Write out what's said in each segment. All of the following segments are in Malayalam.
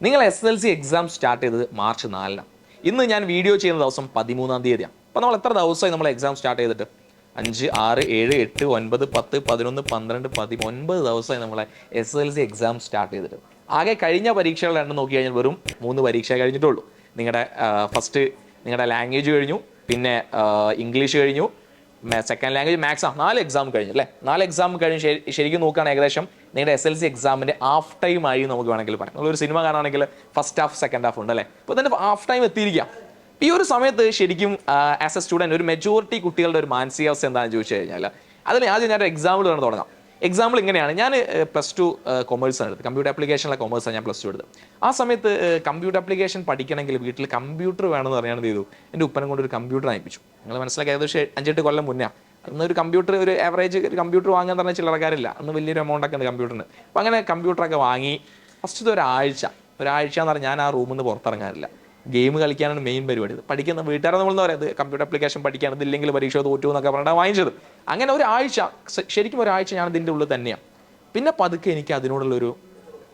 നിങ്ങൾ SSLC എക്സാം സ്റ്റാർട്ട് ചെയ്തത് മാർച്ച് 4-നാണ്. ഇന്ന് ഞാൻ വീഡിയോ ചെയ്യുന്ന ദിവസം 13-ാം തീയതിയാണ്. അപ്പോൾ നമ്മൾ എത്ര ദിവസമായി നമ്മൾ എക്സാം സ്റ്റാർട്ട് ചെയ്തിട്ട്? 5, 6, 7, 8, 9, 10, 11, 12, 19 ദിവസമായി നമ്മളെ SSLC എക്സാം സ്റ്റാർട്ട് ചെയ്തിട്ട്. ആകെ കഴിഞ്ഞ പരീക്ഷകളുടെ എണ്ണം നോക്കി കഴിഞ്ഞാൽ വെറും 3 പരീക്ഷ കഴിഞ്ഞിട്ടുള്ളൂ. നിങ്ങളുടെ ഫസ്റ്റ് നിങ്ങളുടെ ലാംഗ്വേജ് കഴിഞ്ഞു, പിന്നെ ഇംഗ്ലീഷ് കഴിഞ്ഞു, സെക്കൻഡ് ലാംഗ്വേജ് മാത്സ് 4 എക്സാം കഴിഞ്ഞു അല്ലേ? 4 എക്സാം കഴിഞ്ഞ് ശരിക്കും നോക്കുകയാണ് ഏകദേശം നിങ്ങളുടെ SSLC എക്സാമിൻ്റെ ഹാഫ് ടൈം ആയി നമുക്ക് വേണമെങ്കിൽ പറയാം. നമ്മളൊരു സിനിമ കാണുകയാണെങ്കിൽ ഫസ്റ്റ് ഹാഫ് സെക്കൻഡ് ഹാഫ് ഉണ്ട് അല്ലേ? അപ്പോൾ ഇതിൻ്റെ ഹാഫ് ടൈം എത്തിയിരിക്കാം. ഈ ഒരു സമയത്ത് ശരിക്കും ആസ് എ സ്റ്റുഡൻറ്റ് ഒരു മെജോറിറ്റി കുട്ടികളുടെ ഒരു മാനസികാവസ്ഥ എന്താണെന്ന് ചോദിച്ചു കഴിഞ്ഞാൽ അതിൽ ആദ്യം ഞാൻ എക്സാമ്പിൾ വേണം തുടങ്ങാം. എക്സാമ്പിൾ ഇങ്ങനെയാണ്. ഞാൻ +2 കൊമേഴ്സാണ് എടുത്തത്. കമ്പ്യൂട്ടർ ആപ്ലിക്കേഷനിലെ കൊമേഴ്സാണ് ഞാൻ +2 എടുത്തത്. ആ സമയത്ത് കമ്പ്യൂട്ടർ ആപ്ലിക്കേഷൻ പഠിക്കണമെങ്കിൽ വീട്ടിൽ കമ്പ്യൂട്ടർ വേണമെന്ന് പറയാൻ ചെയ്തു. എൻ്റെ ഉപ്പനെ കൊണ്ട് ഒരു കമ്പ്യൂട്ടർ അയപ്പിച്ചു. നിങ്ങൾ മനസ്സിലാക്കി ഏകദേശം 5-8 കൊല്ലം മുന്നേ. അന്ന് ഒരു കമ്പ്യൂട്ടർ ഒരു ആവറേജ് ഒരു കമ്പ്യൂട്ടർ വാങ്ങാൻ പറഞ്ഞാൽ ചില്ലറക്കാരില്ല. അന്ന് വലിയൊരു എമൗണ്ട് ഒക്കെ ഉണ്ട് കമ്പ്യൂട്ടറിന്. അപ്പോൾ അങ്ങനെ കമ്പ്യൂട്ടറൊക്കെ വാങ്ങി ഫസ്റ്റ് ഒരാഴ്ച എന്ന് പറഞ്ഞാൽ ഞാൻ ആ റൂമിൽ നിന്ന് പുറത്തിറങ്ങാറില്ല. ഗെയിം കളിക്കാനാണ് മെയിൻ പരിപാടി. പഠിക്കുന്ന വീട്ടുകാരെ നമ്മളെന്ന് പറയുന്നത് കമ്പ്യൂട്ടർ ആപ്ലിക്കേഷൻ പഠിക്കാൻ ഇതില്ലെങ്കിൽ പരീക്ഷ തോറ്റു എന്നൊക്കെ പറഞ്ഞാൽ വാങ്ങിച്ചത്. അങ്ങനെ ഒരാഴ്ച, ശരിക്കും ഒരാഴ്ച ഞാൻ ഇതിൻ്റെ ഉള്ളിൽ തന്നെയാണ്. പിന്നെ പതുക്കെ എനിക്ക് അതിനോടുള്ളൊരു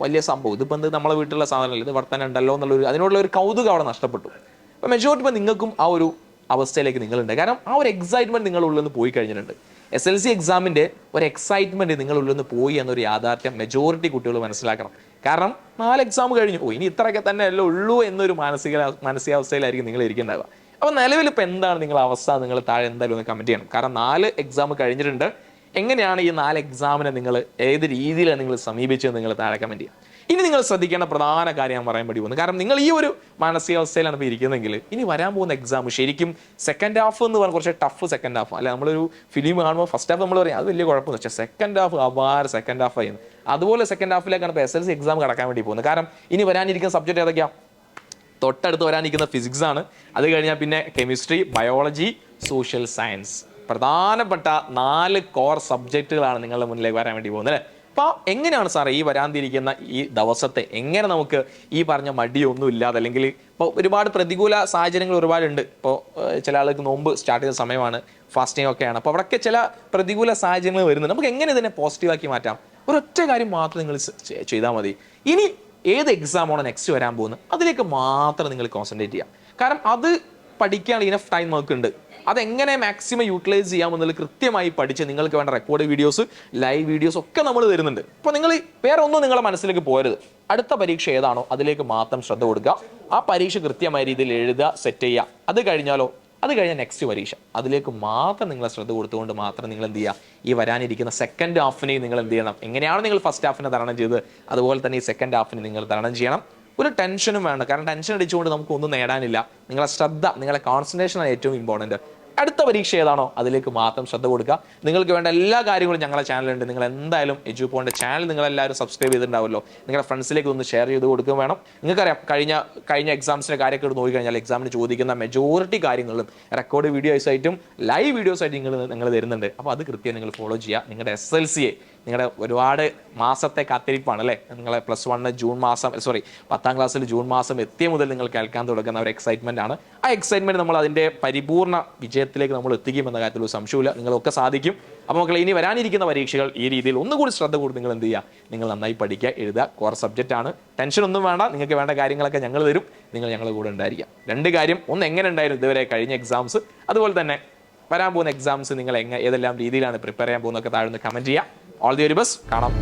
വലിയ സംഭവം, ഇതിപ്പോൾ എന്ത് നമ്മളെ വീട്ടിലുള്ള സാധനമല്ല, ഇത് വർത്തനം ഉണ്ടല്ലോ അതിനോടുള്ള ഒരു കൗതുകം അവിടെ നഷ്ടപ്പെട്ടു. അപ്പോൾ മെജോറിറ്റി ഇപ്പോൾ നിങ്ങൾക്കും ആ ഒരു അവസ്ഥയിലേക്ക് നിങ്ങളുണ്ട്. കാരണം ആ ഒരു എക്സൈറ്റ്മെൻറ്റ് നിങ്ങളുടെ ഉള്ളിൽ നിന്ന് പോയി കഴിഞ്ഞിട്ടുണ്ട്. SSLC എക്സാമിൻ്റെ ഒരു എക്സൈറ്റ്മെൻറ്റ് നിങ്ങളുടെ ഉള്ളിൽ നിന്ന് പോയി എന്നൊരു യാഥാർത്ഥ്യം മെജോറിറ്റി കുട്ടികൾ മനസ്സിലാക്കണം. കാരണം 4 എക്സാം കഴിഞ്ഞു, ഇനി ഇത്രയൊക്കെ തന്നെ അല്ലേ ഉള്ളൂ എന്നൊരു മാനസികാവസ്ഥയിലായിരിക്കും നിങ്ങൾ ഇരിക്കുന്നുണ്ടാവുക. അപ്പോൾ നിലവിൽ ഇപ്പോൾ എന്താണ് നിങ്ങളുടെ അവസ്ഥ? നിങ്ങൾ താഴെ എന്തായാലും ഒന്ന് കമൻറ്റ് ചെയ്യണം. കാരണം 4 എക്സാം കഴിഞ്ഞിട്ടുണ്ട്. എങ്ങനെയാണ് ഈ 4 എക്സാമിനെ നിങ്ങൾ ഏത് രീതിയിലാണ് നിങ്ങൾ സമീപിച്ചത് നിങ്ങൾ താഴെ കമൻറ്റ് ചെയ്യുക. ഇനി നിങ്ങൾ ശ്രദ്ധിക്കേണ്ട പ്രധാന കാര്യം ഞാൻ പറയാൻ വേണ്ടി പോകുന്നത്, കാരണം നിങ്ങൾ ഈ ഒരു മാനസികാവസ്ഥയിലാണ് ഇപ്പോൾ ഇരിക്കുന്നതെങ്കിൽ ഇനി വരാൻ പോകുന്ന എക്സാം ശരിക്കും സെക്കൻഡ് ഹാഫ് എന്ന് പറഞ്ഞാൽ കുറച്ച് ടഫ് സെക്കൻഡ് ഹാഫ് അല്ല. നമ്മളൊരു ഫിലിം കാണുമ്പോൾ ഫസ്റ്റ് ഹാഫ് നമ്മൾ പറയും അത് വലിയ കുഴപ്പമെന്ന് വെച്ചാൽ സെക്കൻഡ് ഹാഫ് അപാര സെക്കൻഡ് ഹാഫ് ആയിരുന്നു. അതുപോലെ സെക്കൻഡ് ഹാഫിലേക്കാണ് ഇപ്പോൾ SSLC എക്സാം കടക്കാൻ വേണ്ടി പോകുന്നത്. കാരണം ഇനി വരാനിരിക്കുന്ന സബ്ജക്റ്റ് ഏതൊക്കെയാണ്? തൊട്ടടുത്ത് വരാനിരിക്കുന്ന ഫിസിക്സ് ആണ്. അത് കഴിഞ്ഞാൽ പിന്നെ കെമിസ്ട്രി, ബയോളജി, സോഷ്യൽ സയൻസ്. പ്രധാനപ്പെട്ട 4 കോർ സബ്ജക്റ്റുകളാണ് നിങ്ങളുടെ മുന്നിലേക്ക് വരാൻ വേണ്ടി പോകുന്നത് അല്ലേ? അപ്പോൾ എങ്ങനെയാണ് സാറേ ഈ വരാതിരിക്കുന്ന ഈ ദിവസത്തെ എങ്ങനെ നമുക്ക് ഈ പറഞ്ഞ മടിയൊന്നും ഇല്ലാതെ, അല്ലെങ്കിൽ ഇപ്പോൾ ഒരുപാട് പ്രതികൂല സാഹചര്യങ്ങൾ ഒരുപാടുണ്ട്. ഇപ്പോൾ ചില ആൾക്ക് നോമ്പ് സ്റ്റാർട്ട് ചെയ്ത സമയമാണ്, ഫാസ്റ്റിംഗ് ഒക്കെയാണ്. അപ്പോൾ അവിടെയൊക്കെ ചില പ്രതികൂല സാഹചര്യങ്ങൾ വരുന്നുണ്ട്. നമുക്ക് എങ്ങനെ ഇതിനെ പോസിറ്റീവാക്കി മാറ്റാം? ഒരൊറ്റ കാര്യം മാത്രം നിങ്ങൾ ചെയ്താൽ മതി. ഇനി ഏത് എക്സാമാണോ നെക്സ്റ്റ് വരാൻ പോകുന്നത് അതിലേക്ക് മാത്രം നിങ്ങൾ കോൺസെൻട്രേറ്റ് ചെയ്യാം. കാരണം അത് പഠിക്കാൻ ഇനഫ് ടൈം നമുക്കുണ്ട്. അതെങ്ങനെ മാക്സിമം യൂട്ടിലൈസ് ചെയ്യാമെന്നുള്ളത് കൃത്യമായി പഠിച്ച് നിങ്ങൾക്ക് വേണ്ട റെക്കോർഡ് വീഡിയോസ്, ലൈവ് വീഡിയോസ് ഒക്കെ നമ്മൾ തരുന്നുണ്ട്. അപ്പോൾ നിങ്ങൾ വേറെ ഒന്നും നിങ്ങളുടെ മനസ്സിലേക്ക് പോരുത്. അടുത്ത പരീക്ഷ ഏതാണോ അതിലേക്ക് മാത്രം ശ്രദ്ധ കൊടുക്കുക. ആ പരീക്ഷ കൃത്യമായ രീതിയിൽ എഴുതുക, സെറ്റ് ചെയ്യുക. അത് കഴിഞ്ഞാൽ നെക്സ്റ്റ് പരീക്ഷ അതിലേക്ക് മാത്രം നിങ്ങൾ ശ്രദ്ധ കൊടുത്തുകൊണ്ട് മാത്രം നിങ്ങൾ എന്ത് ചെയ്യുക, ഈ വരാനിരിക്കുന്ന സെക്കൻഡ് ഹാഫിനെ നിങ്ങൾ എന്ത് ചെയ്യണം. എങ്ങനെയാണ് നിങ്ങൾ ഫസ്റ്റ് ഹാഫിനെ തരണം ചെയ്ത് അതുപോലെ തന്നെ ഈ സെക്കൻഡ് ഹാഫിനെ നിങ്ങൾ തരണം ചെയ്യണം. ഒരു ടെൻഷനും വേണ്ട. കാരണം ടെൻഷൻ അടിച്ചുകൊണ്ട് നമുക്കൊന്നും നേടാനില്ല. നിങ്ങളെ ശ്രദ്ധ, നിങ്ങളെ കോൺസെൻട്രേഷനാണ് ഏറ്റവും ഇമ്പോർട്ടൻറ്റ്. അടുത്ത പരീക്ഷ ഏതാണോ അതിലേക്ക് മാത്രം ശ്രദ്ധ കൊടുക്കുക. നിങ്ങൾക്ക് വേണ്ട എല്ലാ കാര്യങ്ങളും ഞങ്ങളുടെ ചാനലുണ്ട്. നിങ്ങൾ എന്തായാലും എജുപോണിൻ്റെ ചാനൽ നിങ്ങളെല്ലാവരും സബ്സ്ക്രൈബ് ചെയ്തിട്ടുണ്ടാവുമല്ലോ. നിങ്ങളുടെ ഫ്രണ്ട്സിലേക്ക് ഒന്ന് ഷെയർ ചെയ്ത് കൊടുക്കുകയും വേണം. നിങ്ങൾക്കറിയാം കഴിഞ്ഞ എക്സാംസിൻ്റെ കാര്യമൊക്കെ നോക്കി കഴിഞ്ഞാൽ എക്സാമിന് ചോദിക്കുന്ന മെജോറിറ്റി കാര്യങ്ങളും റെക്കോർഡ് വീഡിയോസ് ആയിട്ടും ലൈവ് വീഡിയോസ് ആയിട്ട് നിങ്ങൾ തരുന്നുണ്ട്. അപ്പോൾ അത് കൃത്യം നിങ്ങൾ ഫോളോ ചെയ്യുക. നിങ്ങളുടെ SSLCയെ നിങ്ങളുടെ ഒരുപാട് മാസത്തെ കാത്തിരിപ്പാണ് അല്ലേ? നിങ്ങളെ +1 ജൂൺ മാസം 10ാം ക്ലാസ്സിൽ ജൂൺ മാസം എത്തിയ മുതൽ നിങ്ങൾ കേൾക്കാൻ തുടങ്ങുന്ന ഒരു എക്സൈറ്റ്മെൻ്റ് ആണ്. ആ എക്സൈറ്റ്മെൻറ്റ് നമ്മൾ അതിൻ്റെ പരിപൂർണ്ണ വിജയത്തിലേക്ക് നമ്മൾ എത്തിക്കുമെന്ന കാര്യത്തിൽ ഒരു സംശയമില്ല. നിങ്ങളൊക്കെ സാധിക്കും. അപ്പോൾ മക്കളെ ഇനി വരാനിരിക്കുന്ന പരീക്ഷകൾ ഈ രീതിയിൽ ഒന്നുകൂടി ശ്രദ്ധ കൊടുത്ത് നിങ്ങൾ എന്ത് ചെയ്യുക, നിങ്ങൾ നന്നായി പഠിക്കുക, എഴുതുക. കോർ സബ്ജക്റ്റ് ആണ്. ടെൻഷനൊന്നും വേണ്ട. നിങ്ങൾക്ക് വേണ്ട കാര്യങ്ങളൊക്കെ ഞങ്ങൾ തരും. നിങ്ങൾ ഞങ്ങളുടെ കൂടെ ഉണ്ടായിരിക്കാം. 2 കാര്യം, ഒന്ന് എങ്ങനെ ഉണ്ടായിരുന്നു ഇതുവരെ കഴിഞ്ഞ എക്സാംസ്, അതുപോലെ തന്നെ വരാൻ പോകുന്ന എക്സാംസ് നിങ്ങൾ ഏതെല്ലാം രീതിയിലാണ് പ്രിപ്പയർ ചെയ്യാൻ പോകുന്നതൊക്കെ താഴെ കമൻറ്റ് ചെയ്യുക. All the very best. കാണാം.